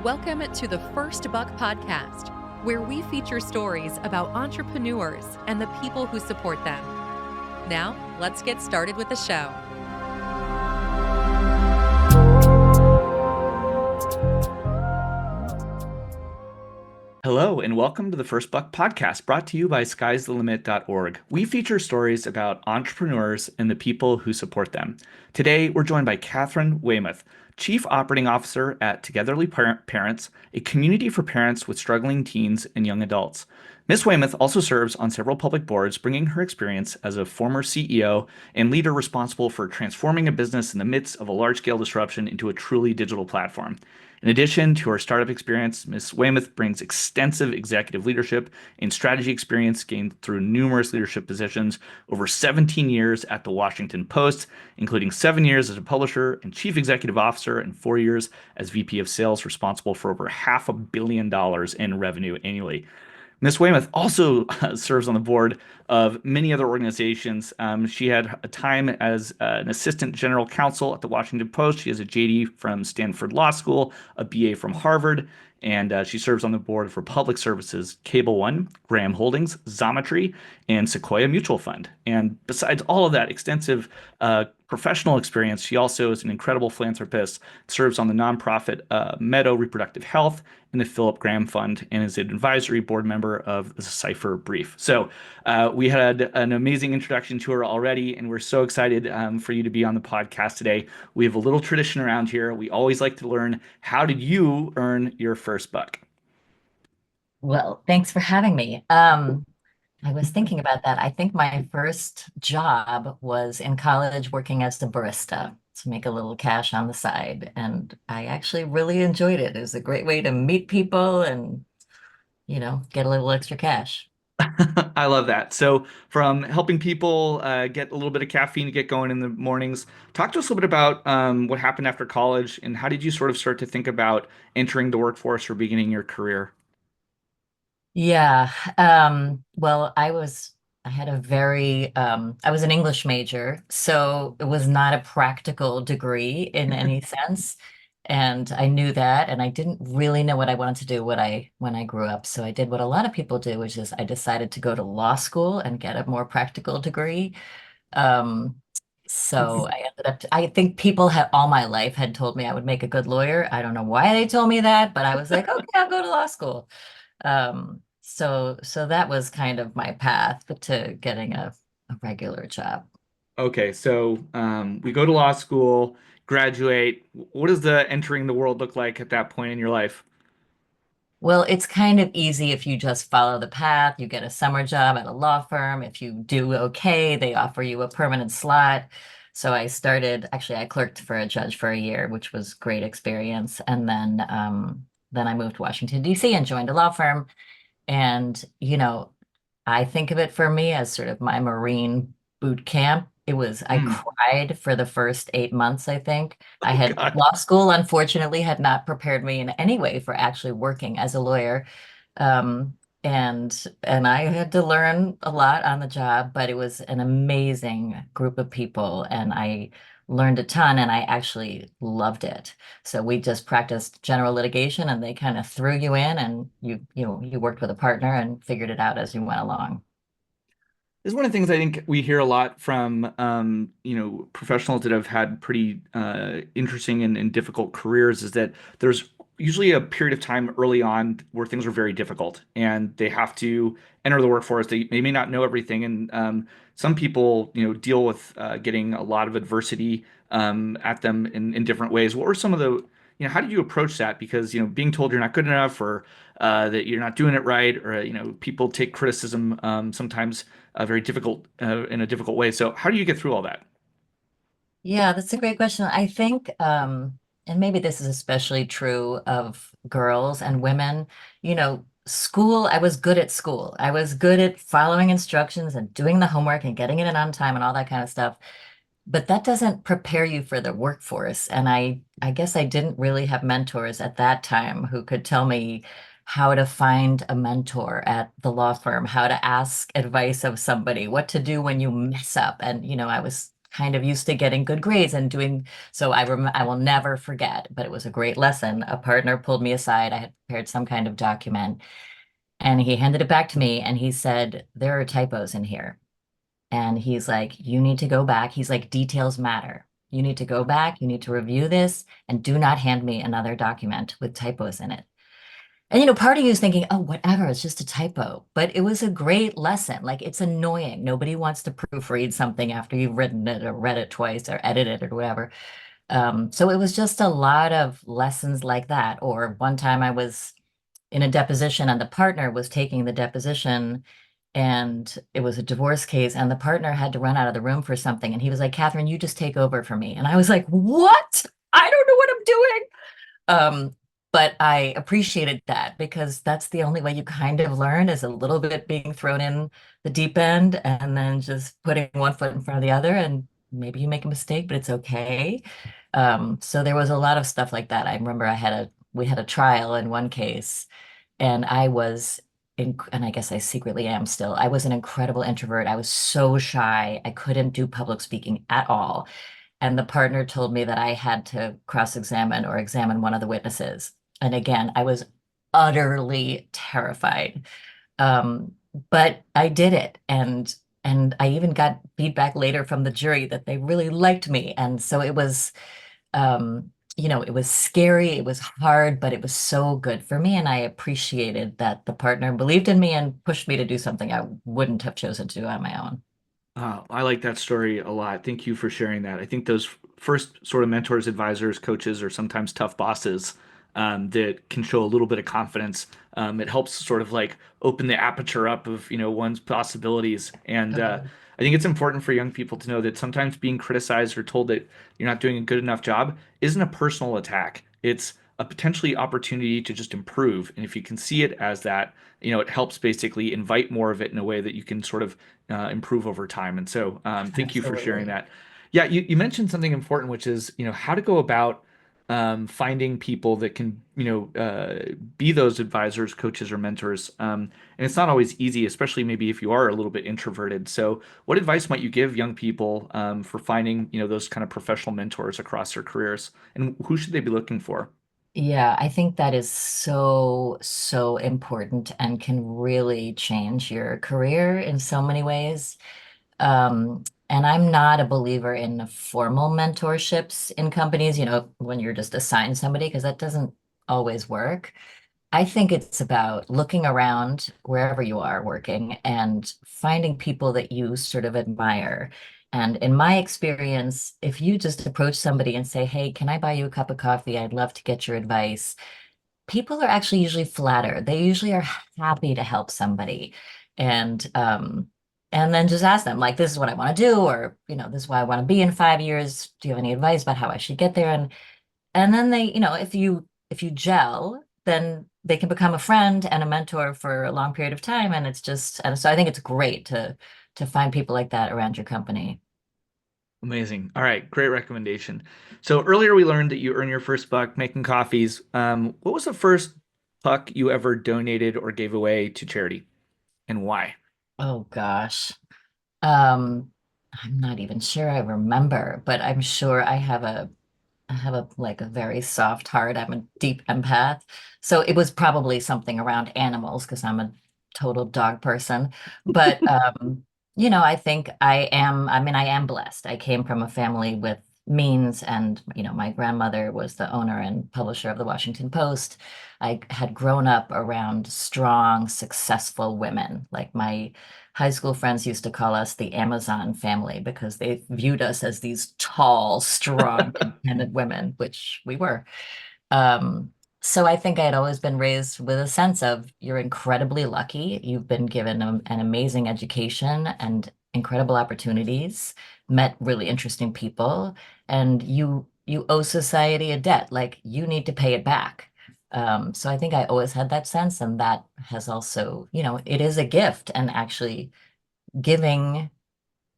Welcome to the First Buck Podcast, where we feature stories about entrepreneurs and the people who support them. Now, let's get started with the show. Hello, and welcome to the First Buck Podcast, brought to you by sky'sthelimit.org. We feature stories about entrepreneurs and the people who support them. Today, we're joined by Katharine Weymouth, Chief Operating Officer at Togetherly Parents, a community for parents with struggling teens and young adults. Ms. Weymouth also serves on several public boards, bringing her experience as a former CEO and leader responsible for transforming a business in the midst of a large-scale disruption into a truly digital platform. In addition to her startup experience, Ms. Weymouth brings extensive executive leadership and strategy experience gained through numerous leadership positions over 17 years at the Washington Post, including 7 years as a publisher and chief executive officer and 4 years as VP of sales, responsible for over $500 million in revenue annually. Ms. Weymouth also serves on the board of many other organizations. She had a time as an assistant general counsel at the Washington Post. She has a JD from Stanford Law School, a BA from Harvard, and she serves on the board for Public Services, Cable One, Graham Holdings, Xometry, and Sequoia Mutual Fund. And besides all of that extensive professional experience, she also is an incredible philanthropist, serves on the nonprofit Meadow Reproductive Health and the Philip Graham Fund, and is an advisory board member of the Cipher Brief. So we had an amazing introduction to her already, and we're so excited for you to be on the podcast today. We have a little tradition around here. We always like to learn, how did you earn your first buck? Well, thanks for having me. I was thinking about that. I think my first job was in college working as the barista to make a little cash on the side. And I actually really enjoyed it. It was a great way to meet people and, get a little extra cash. I love that. So, from helping people get a little bit of caffeine to get going in the mornings, talk to us a little bit about what happened after college and how did you sort of start to think about entering the workforce or beginning your career? Yeah. Well, I had a I was an English major, so it was not a practical degree in any sense. And I knew that, and I didn't really know what I wanted to do when I grew up. So I did what a lot of people do, which is I decided to go to law school and get a more practical degree. Um, so I ended up, I think people had all my life had told me I would make a good lawyer. I don't know why they told me that, but I was like, okay, I'll go to law school. So that was kind of my path to getting a regular job. Okay, so we go to law school, graduate. What does the entering the world look like at that point in your life? Well, it's kind of easy if you just follow the path. You get a summer job at a law firm. If you do okay, they offer you a permanent slot. So I clerked for a judge for a year, which was great experience. And then I moved to Washington, D.C. and joined a law firm. And, I think of it for me as sort of my Marine boot camp. I Hmm. cried for the first 8 months, I think. Oh God. Law school, unfortunately, had not prepared me in any way for actually working as a lawyer. Um, and I had to learn a lot on the job, but it was an amazing group of people, and I learned a ton, and I actually loved it. So we just practiced general litigation, and they kind of threw you in, and you worked with a partner and figured it out as you went along. This is one of the things I think we hear a lot from professionals that have had pretty interesting and difficult careers is that there's usually a period of time early on where things are very difficult and they have to enter the workforce. They may not know everything, and some people deal with getting a lot of adversity at them in different ways. What were some of the how did you approach that? Because being told you're not good enough or that you're not doing it right, or people take criticism sometimes very difficult in a difficult way. So how do you get through all that? Yeah, that's a great question. I think, and maybe this is especially true of girls and women, I was good at school. I was good at following instructions and doing the homework and getting it in on time and all that kind of stuff. But that doesn't prepare you for the workforce. And I guess I didn't really have mentors at that time who could tell me how to find a mentor at the law firm, how to ask advice of somebody, what to do when you mess up. And, I was kind of used to getting good grades and doing so. I will never forget, but it was a great lesson. A partner pulled me aside. I had prepared some kind of document, and he handed it back to me, and he said, "There are typos in here." And he's like, "You need to go back." He's like, "Details matter. You need to go back. You need to review this, and do not hand me another document with typos in it." And part of you is thinking, "Oh, whatever, it's just a typo." But it was a great lesson. Like, it's annoying. Nobody wants to proofread something after you've written it or read it twice or edited it or whatever. So it was just a lot of lessons like that. Or one time I was in a deposition and the partner was taking the deposition, and it was a divorce case, and the partner had to run out of the room for something. And he was like, "Catherine, you just take over for me." And I was like, "What? I don't know what I'm doing." Um, but I appreciated that because that's the only way you kind of learn is a little bit being thrown in the deep end and then just putting one foot in front of the other. And maybe you make a mistake, but it's okay. So there was a lot of stuff like that. I remember we had a trial in one case, and and I guess I secretly am still. I was an incredible introvert. I was so shy. I couldn't do public speaking at all. And the partner told me that I had to cross-examine or examine one of the witnesses. And again, I was utterly terrified. Um, but I did it. And I even got feedback later from the jury that they really liked me. And so it was it was scary, it was hard, but it was so good for me. And I appreciated that the partner believed in me and pushed me to do something I wouldn't have chosen to do on my own. I like that story a lot. Thank you for sharing that. I think those first sort of mentors, advisors, coaches are sometimes tough bosses that can show a little bit of confidence. It helps sort of like open the aperture up of one's possibilities. And Totally. I think it's important for young people to know that sometimes being criticized or told that you're not doing a good enough job isn't a personal attack. It's a potentially opportunity to just improve. And if you can see it as that, it helps basically invite more of it in a way that you can sort of improve over time. And so, thank you for sharing Absolutely. that. Yeah, you mentioned something important, which is, how to go about finding people that can, be those advisors, coaches, or mentors. And it's not always easy, especially maybe if you are a little bit introverted. So, what advice might you give young people for finding, those kind of professional mentors across their careers, and who should they be looking for? Yeah, I think that is so, so important and can really change your career in so many ways. And I'm not a believer in the formal mentorships in companies, when you're just assigned somebody, because that doesn't always work. I think it's about looking around wherever you are working and finding people that you sort of admire. And in my experience, if you just approach somebody and say, "Hey, can I buy you a cup of coffee? I'd love to get your advice." People are actually usually flattered. They usually are happy to help somebody. And and then just ask them, like, "This is what I want to do," or, "This is why I want to be in 5 years. Do you have any advice about how I should get there?" And then they, if you gel, then they can become a friend and a mentor for a long period of time. And so I think it's great to find people like that around your company. Amazing. All right, great recommendation. So earlier we learned that you earn your first buck making coffees. What was the first buck you ever donated or gave away to charity, and why? Oh gosh. Um, I'm not even sure I remember, but I'm sure I have like a very soft heart. I'm a deep empath. So it was probably something around animals because I'm a total dog person. But I think I am blessed. I came from a family with means, and my grandmother was the owner and publisher of the Washington Post. I had grown up around strong, successful women. Like, my high school friends used to call us the Amazon family because they viewed us as these tall, strong, independent women, which we were. Um, so I think I had always been raised with a sense of, you're incredibly lucky. You've been given an amazing education and incredible opportunities, met really interesting people, and you owe society a debt. Like, you need to pay it back. So I think I always had that sense, and that has also, it is a gift, and actually giving,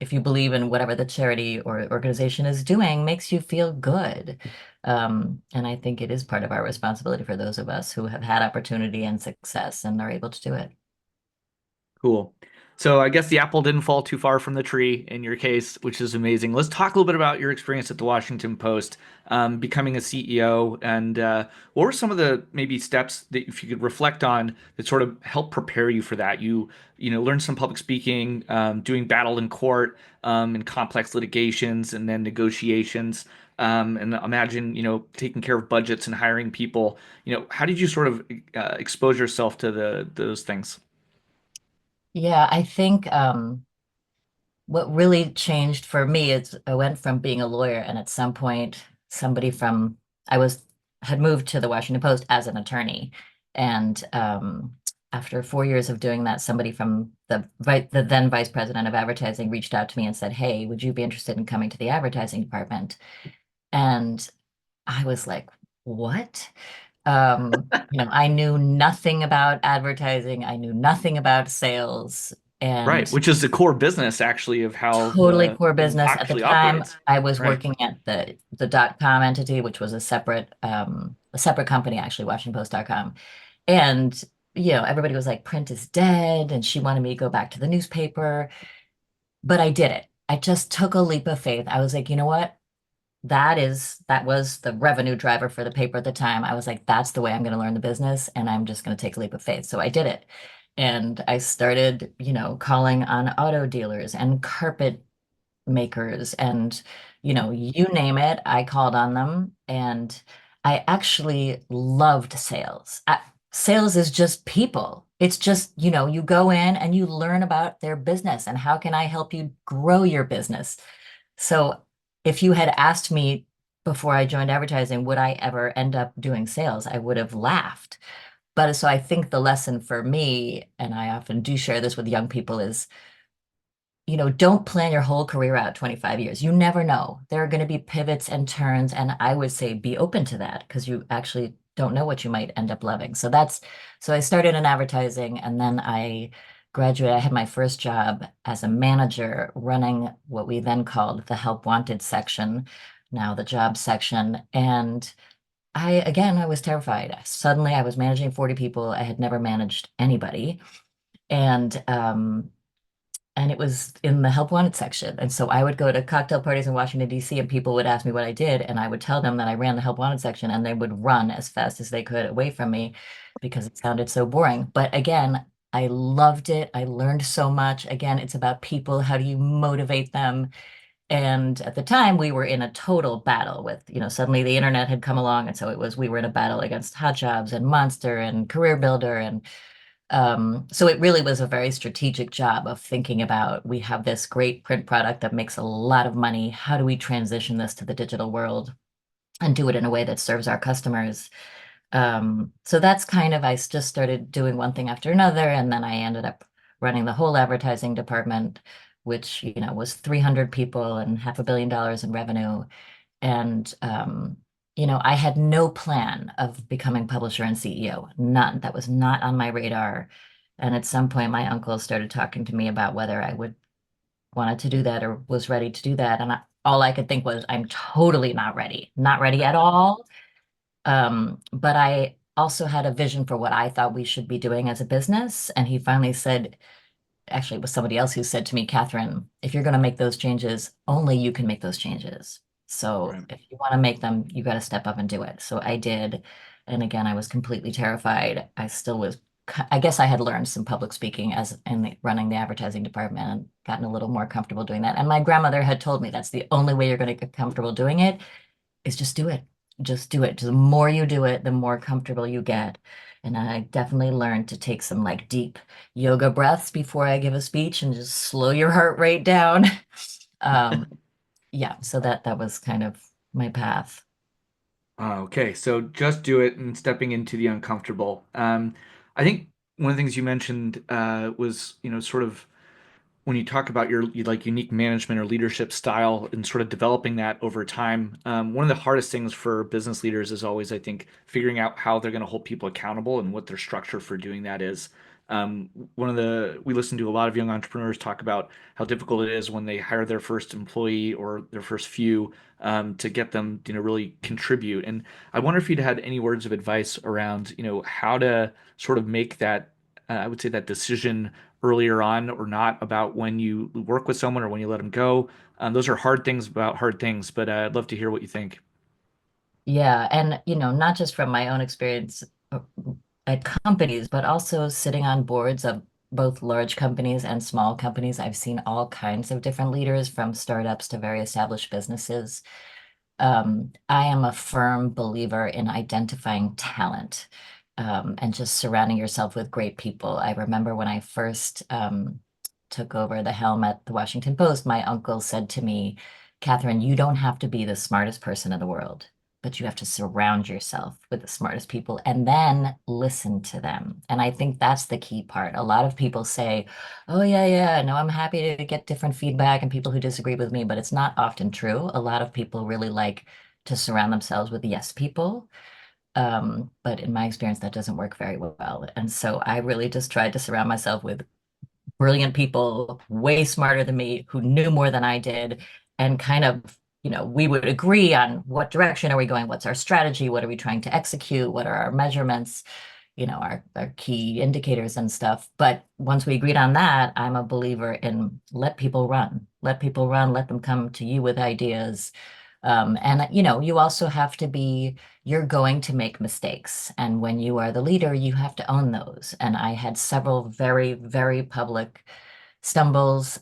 if you believe in whatever the charity or organization is doing, makes you feel good. And I think it is part of our responsibility for those of us who have had opportunity and success and are able to do it. Cool. So I guess the apple didn't fall too far from the tree in your case, which is amazing. Let's talk a little bit about your experience at the Washington Post, becoming a CEO, and what were some of the maybe steps that if you could reflect on that sort of help prepare you for that? You learned some public speaking, doing battle in court, in complex litigations, and then negotiations. And imagine, taking care of budgets and hiring people. How did you sort of expose yourself to those things? Yeah, I think what really changed for me is I went from being a lawyer, and at some point, somebody from I was had moved to the Washington Post as an attorney, and after 4 years of doing that, somebody from the then vice president of advertising reached out to me and said, "Hey, would you be interested in coming to the advertising department?" And I was like, "What?" I knew nothing about advertising. I knew nothing about sales, Right, and which is the core business actually of how totally the core business business. At the actually time, operates. I was Right. working at the .com entity, which was a separate company, actually, WashingtonPost.com. And everybody was like, print is dead, and she wanted me to go back to the newspaper. But I did it. I just took a leap of faith. I was like, you know what? That was the revenue driver for the paper at the time. I was like, that's the way I'm going to learn the business, and I'm just going to take a leap of faith. So I did it. And I started, calling on auto dealers and carpet makers and you name it, I called on them. And I actually loved sales. Sales is just people. It's just, you go in and you learn about their business and how can I help you grow your business. So if you had asked me before I joined advertising, would I ever end up doing sales? I would have laughed. But so I think the lesson for me, and I often do share this with young people, is don't plan your whole career out 25 years. You never know. There are going to be pivots and turns, and I would say be open to that because you actually don't know what you might end up loving. So I started in advertising, and then I graduated. I had my first job as a manager running what we then called the help wanted section, now the job section. And I was terrified. Suddenly I was managing 40 people. I had never managed anybody. And it was in the help wanted section. And so I would go to cocktail parties in Washington, D.C., and people would ask me what I did. And I would tell them that I ran the help wanted section, and they would run as fast as they could away from me because it sounded so boring. But again, I loved it. I learned so much. Again, it's about people. How do you motivate them? And at the time, we were in a total battle with, suddenly the internet had come along. And so we were in a battle against Hot Jobs and Monster and Career Builder. And so it really was a very strategic job of thinking about, we have this great print product that makes a lot of money. How do we transition this to the digital world and do it in a way that serves our customers? So that's I just started doing one thing after another, and then I ended up running the whole advertising department, which, was 300 people and $500 million in revenue. And I had no plan of becoming publisher and CEO. None. That was not on my radar. And at some point, my uncle started talking to me about whether I would wanted to do that or was ready to do that. And all I could think was, I'm totally not ready at all. But I also had a vision for what I thought we should be doing as a business. And he finally said, actually, it was somebody else who said to me, Catherine, if you're going to make those changes, only you can make those changes. So Right. if you want to make them, you got to step up and do it. So I did. And again, I was completely terrified. I still was, I guess I had learned some public speaking running the advertising department and gotten a little more comfortable doing that. And my grandmother had told me that's the only way you're going to get comfortable doing it is just do it. Just do it. The more you do it, the more comfortable you get. And I definitely learned to take some deep yoga breaths before I give a speech and just slow your heart rate down. Um, yeah, so that was kind of my path. Okay, so just do it and stepping into the uncomfortable. I think one of the things you mentioned was, sort of when you talk about your like unique management or leadership style and sort of developing that over time, one of the hardest things for business leaders is always, I think, figuring out how they're going to hold people accountable and what their structure for doing that is. We listen to a lot of young entrepreneurs talk about how difficult it is when they hire their first employee or their first few, to get them, really contribute. And I wonder if you'd had any words of advice around, how to sort of make that, I would say that decision earlier on or not about when you work with someone or when you let them go. Those are hard things about hard things, but I'd love to hear what you think. Yeah, and not just from my own experience uh, at companies, but also sitting on boards of both large companies and small companies. I've seen all kinds of different leaders from startups to very established businesses. I am a firm believer in identifying talent, and just surrounding yourself with great people. I remember when I first took over the helm at the Washington Post, my uncle said to me, Catherine, you don't have to be the smartest person in the world, but you have to surround yourself with the smartest people and then listen to them. And I think that's the key part. A lot of people say, oh, yeah, yeah, no, I'm happy to get different feedback and people who disagree with me, but it's not often true. A lot of people really like to surround themselves with yes people. But in my experience, that doesn't work very well. And so I really just tried to surround myself with brilliant people, way smarter than me, who knew more than I did, and kind of, we would agree on what direction are we going, what's our strategy, what are we trying to execute, what are our measurements, our key indicators and stuff. But once we agreed on that, I'm a believer in let people run, let people run, let them come to you with ideas. And you also have to be, you're going to make mistakes. And when you are the leader, you have to own those. And I had several very, very public stumbles.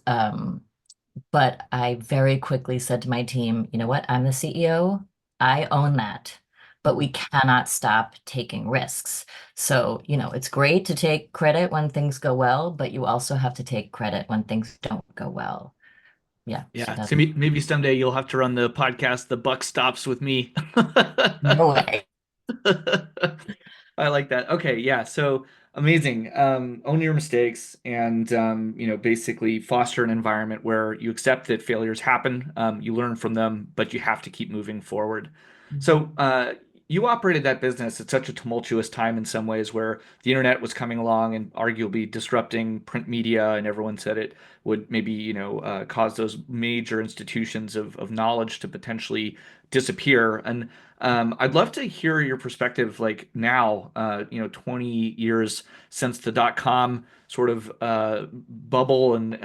But I very quickly said to my team, you know what? I'm the CEO. I own that. But we cannot stop taking risks. So, it's great to take credit when things go well, but you also have to take credit when things don't go well. Yeah. So Yeah, that's so maybe someday you'll have to run the podcast, The Buck Stops with Me. no way. I like that. Okay, yeah, so amazing. Own your mistakes and basically foster an environment where you accept that failures happen, you learn from them, but you have to keep moving forward. So, you operated that business at such a tumultuous time in some ways where the internet was coming along and arguably disrupting print media, and everyone said it would maybe, cause those major institutions of knowledge to potentially disappear. And I'd love to hear your perspective, like now, 20 years since the dot-com sort of bubble, and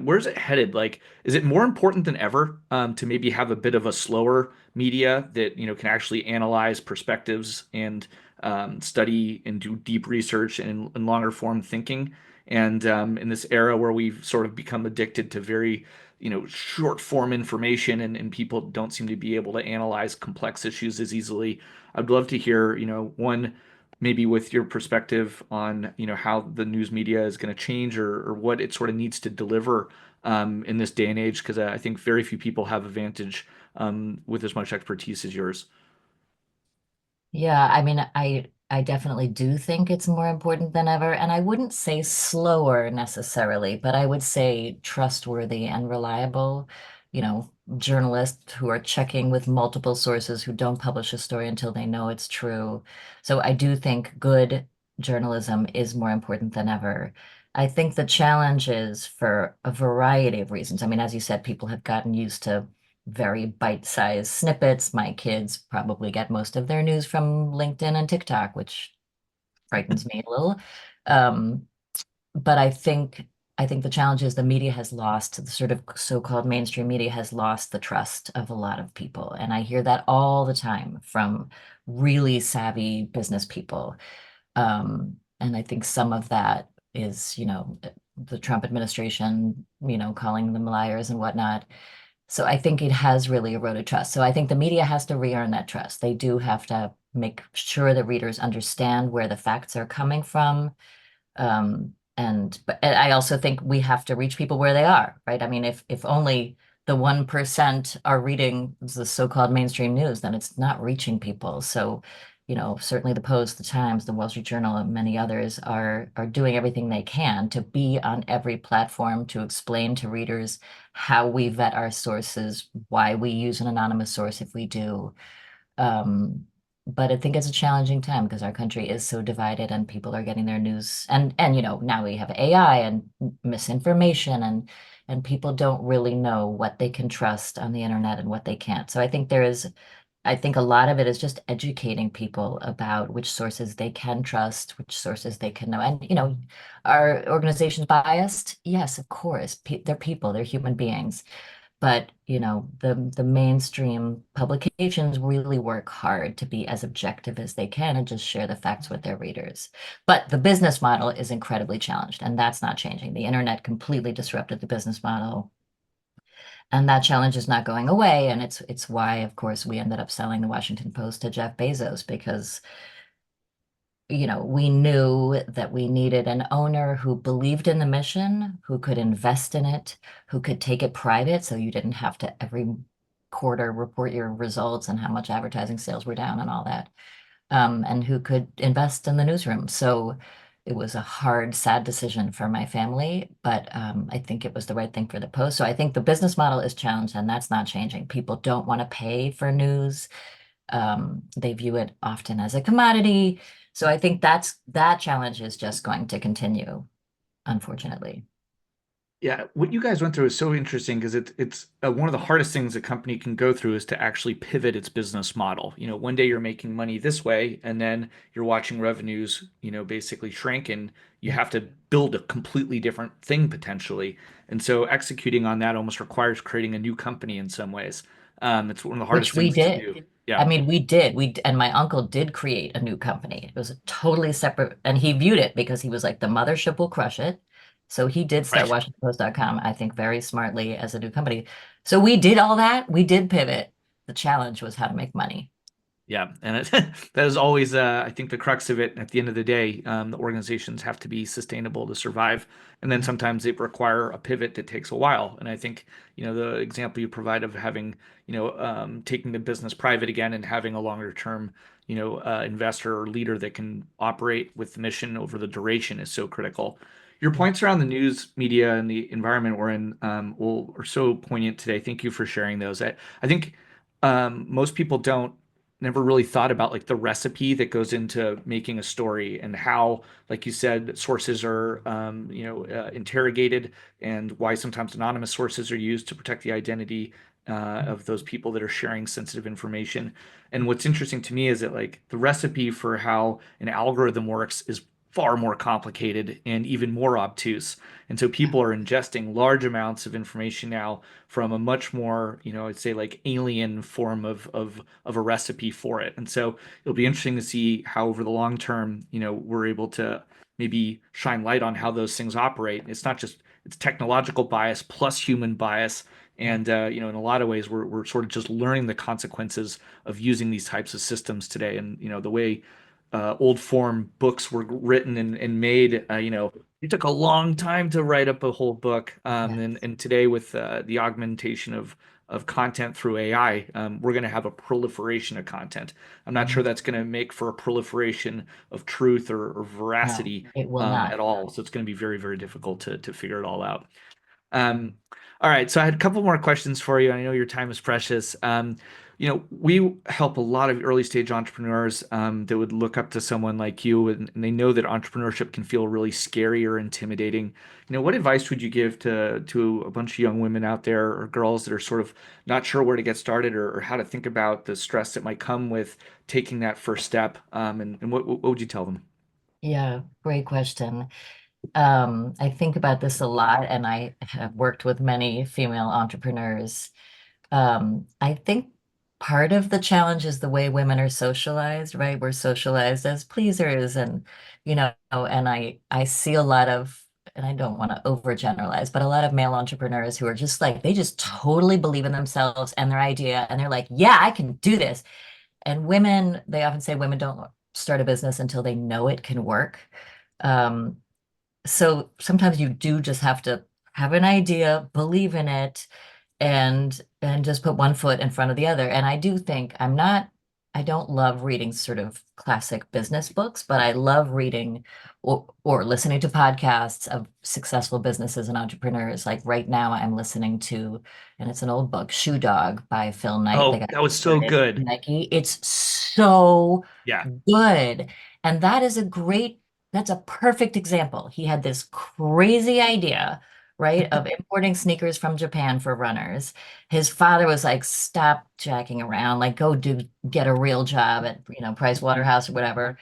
where's it headed? Like, is it more important than ever to maybe have a bit of a slower media that can actually analyze perspectives and study and do deep research and longer form thinking? And in this era where we've sort of become addicted to very short form information, and people don't seem to be able to analyze complex issues as easily. I'd love to hear, one, maybe with your perspective on, how the news media is going to change, or what it sort of needs to deliver in this day and age, because I think very few people have a vantage with as much expertise as yours. Yeah, I mean, I definitely do think it's more important than ever, and I wouldn't say slower necessarily, but I would say trustworthy and reliable, journalists who are checking with multiple sources who don't publish a story until they know it's true. So I do think good journalism is more important than ever. I think the challenge is for a variety of reasons. I mean, as you said, people have gotten used to very bite-sized snippets. My kids probably get most of their news from LinkedIn and TikTok, which frightens me a little. Um, but I think the challenge is the media has lost, the sort of so-called mainstream media has lost the trust of a lot of people. And I hear that all the time from really savvy business people. And I think some of that is, the Trump administration, calling them liars and whatnot. So I think it has really eroded trust. So I think the media has to re-earn that trust. They do have to make sure that readers understand where the facts are coming from. But I also think we have to reach people where they are, right? I mean, if only the 1% are reading the so-called mainstream news, then it's not reaching people. So, certainly the Post, the Times, the Wall Street Journal, and many others are doing everything they can to be on every platform to explain to readers how we vet our sources, why we use an anonymous source if we do. Um, but I think it's a challenging time because our country is so divided and people are getting their news and now we have AI and misinformation and people don't really know what they can trust on the internet and what they can't. So I think there is I think a lot of it is just educating people about which sources they can trust, which sources they can know. And, are organizations biased? Yes, of course. They're people, they're human beings. But, the mainstream publications really work hard to be as objective as they can and just share the facts with their readers. But the business model is incredibly challenged, and that's not changing. The internet completely disrupted the business model, and that challenge is not going away. And it's why, of course, we ended up selling the Washington Post to Jeff Bezos because we knew that we needed an owner who believed in the mission, who could invest in it, who could take it private so you didn't have to every quarter report your results and how much advertising sales were down and all that, and who could invest in the newsroom. So it was a hard, sad decision for my family, but I think it was the right thing for the Post. So I think the business model is challenged, and that's not changing. People don't want to pay for news. They view it often as a commodity. So I think that challenge is just going to continue, unfortunately. Yeah, what you guys went through is so interesting because it's one of the hardest things a company can go through is to actually pivot its business model. One day you're making money this way, and then you're watching revenues, basically shrink, and you Yeah. have to build a completely different thing potentially. And so executing on that almost requires creating a new company in some ways. It's one of the hardest Which we things to did. do. Yeah, I mean, we did. And my uncle did create a new company. It was a totally separate, and he viewed it because he was like, the mothership will crush it. So he did start right. WashingtonPost.com, I think, very smartly as a new company. So we did all that. We did pivot. The challenge was how to make money. Yeah, and that is always, I think, the crux of it. At the end of the day, the organizations have to be sustainable to survive, and then Yeah. sometimes they require a pivot that takes a while. And I think, the example you provide of having, taking the business private again and having a longer term, investor or leader that can operate with the mission over the duration is so critical. Your Yeah. points around the news media and the environment we're in, are so poignant today. Thank you for sharing those. I think most people don't never really thought about like the recipe that goes into making a story and how, like you said, sources are interrogated, and why sometimes anonymous sources are used to protect the identity of those people that are sharing sensitive information. And what's interesting to me is that like the recipe for how an algorithm works is far more complicated and even more obtuse. And so people are ingesting large amounts of information now from a much more, I'd say like alien form of a recipe for it. And so it'll be interesting to see how over the long term, we're able to maybe shine light on how those things operate. It's not just it's technological bias plus human bias. And in a lot of ways, we're sort of just learning the consequences of using these types of systems today. And the way old form books were written and made, it took a long time to write up a whole book. Yeah. And today with the augmentation of content through AI, we're going to have a proliferation of content. I'm not sure Mhm. that's going to make for a proliferation of truth or No, veracity it will not. at all. So it's going to be very, very difficult to figure it all out. Um, all right, so I had a couple more questions for you. I know your time is precious. We help a lot of early stage entrepreneurs that would look up to someone like you, and they know that entrepreneurship can feel really scary or intimidating. What advice would you give to a bunch of young women out there or girls that are sort of not sure where to get started or how to think about the stress that might come with taking that first step? And what would you tell them? Yeah, great question. I think about this a lot, and I have worked with many female entrepreneurs. I think part of the challenge is the way women are socialized, right? We're socialized as pleasers, and and I see a lot of, and I don't want to overgeneralize, but a lot of male entrepreneurs who are just like they just totally believe in themselves and their idea, and they're like, yeah, I can do this. And women, they often say women don't start a business until they know it can work. Um, so sometimes you do just have to have an idea, believe in it, and just put one foot in front of the other. And I do think I don't love reading sort of classic business books, but I love reading or listening to podcasts of successful businesses and entrepreneurs. Like right now, I'm listening to, and it's an old book, Shoe Dog by Phil Knight, the Oh, guy that was who so started good. Nike. It's so Yeah. good. And that's a perfect example. He had this crazy idea, right? Of importing sneakers from Japan for runners. His father was like, stop jacking around, like get a real job at, Price Waterhouse or whatever.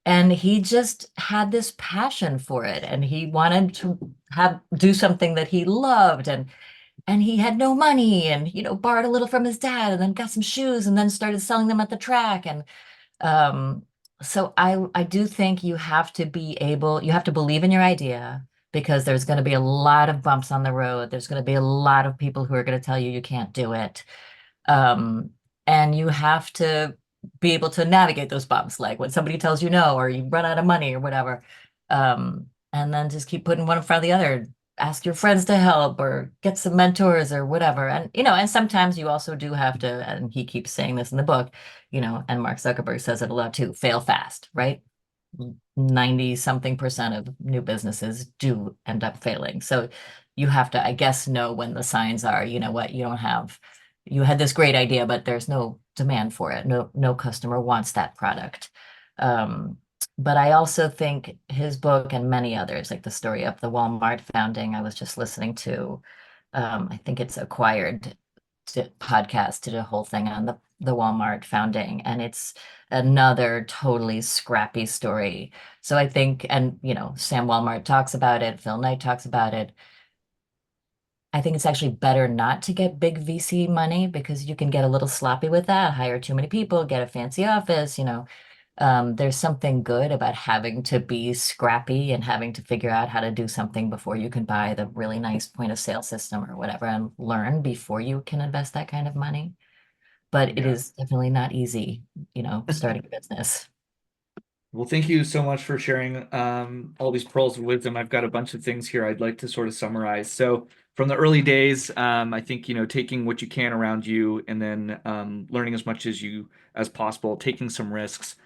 And he just had this passion for it, and he wanted to do something that he loved, and he had no money, and borrowed a little from his dad, and then got some shoes, and then started selling them at the track. And um, so I do think you have to believe in your idea, because there's going to be a lot of bumps on the road. There's going to be a lot of people who are going to tell you you can't do it. Um, and you have to be able to navigate those bumps, like when somebody tells you no, or you run out of money or whatever. And then just keep putting one in front of the other. Ask your friends to help, or get some mentors or whatever. And, and sometimes you also do have to, and he keeps saying this in the book, and Mark Zuckerberg says it a lot too, fail fast, right? 90 something percent of new businesses do end up failing. So you have to, I guess, know when the signs are, what, you had this great idea, but there's no demand for it. No customer wants that product. But I also think his book and many others, like the story of the Walmart founding, I was just listening to, I think it's Acquired podcast, did a whole thing on the Walmart founding, and it's another totally scrappy story. So I think, and Sam Walmart talks about it, Phil Knight talks about it. I think it's actually better not to get big VC money, because you can get a little sloppy with that, hire too many people, get a fancy office. There's something good about having to be scrappy and having to figure out how to do something before you can buy the really nice point of sale system or whatever, and learn before you can invest that kind of money. But it Yeah. is definitely not easy, starting a business. Well, thank you so much for sharing all these pearls of wisdom. I've got a bunch of things here I'd like to sort of summarize. So, from the early days, I think taking what you can around you, and then learning as much as possible, taking some risks,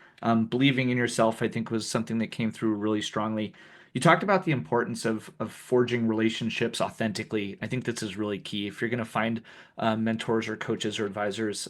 believing in yourself, I think was something that came through really strongly. You talked about the importance of forging relationships authentically. I think this is really key. If you're going to find mentors or coaches or advisors,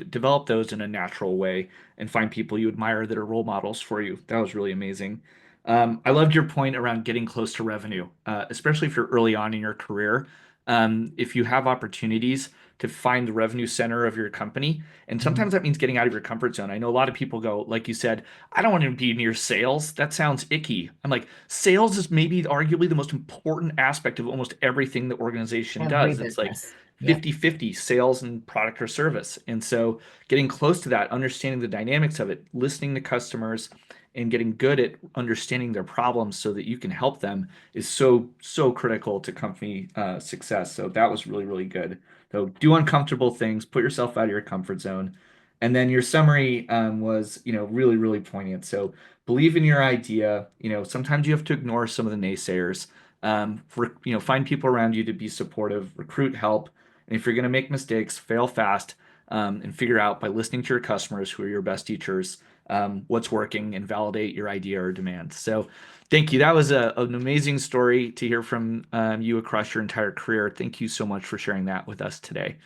develop those in a natural way, and find people you admire that are role models for you. That was really amazing. I loved your point around getting close to revenue, especially if you're early on in your career. If you have opportunities to find the revenue center of your company, and sometimes that means getting out of your comfort zone. I know a lot of people go, like you said, I don't want to be near sales. That sounds icky. I'm like, sales is maybe arguably the most important aspect of almost everything the organization Every does. It's like business. Yep. 50-50 sales and product or service. And so getting close to that, understanding the dynamics of it, listening to customers, and getting good at understanding their problems so that you can help them is so critical to company success. So that was really, really good. So do uncomfortable things, put yourself out of your comfort zone. And then your summary was, really, really poignant. So believe in your idea. Sometimes you have to ignore some of the naysayers. Find people around you to be supportive, recruit help. And if you're going to make mistakes, fail fast, and figure out by listening to your customers, who are your best teachers, what's working, and validate your idea or demand. So thank you. That was an amazing story to hear from you across your entire career. Thank you so much for sharing that with us today.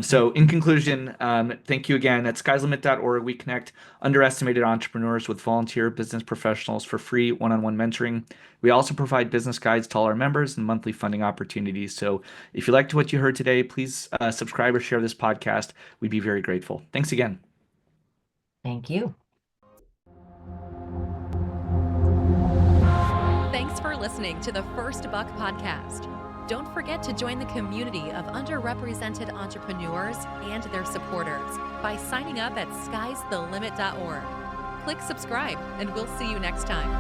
So in conclusion, thank you again. At skyslimit.org, we connect underestimated entrepreneurs with volunteer business professionals for free one-on-one mentoring. We also provide business guides to all our members and monthly funding opportunities. So if you liked what you heard today, please subscribe or share this podcast. We'd be very grateful. Thanks again. Thank you. Thanks for listening to the First Buck Podcast. Don't forget to join the community of underrepresented entrepreneurs and their supporters by signing up at skysthelimit.org. Click subscribe, and we'll see you next time.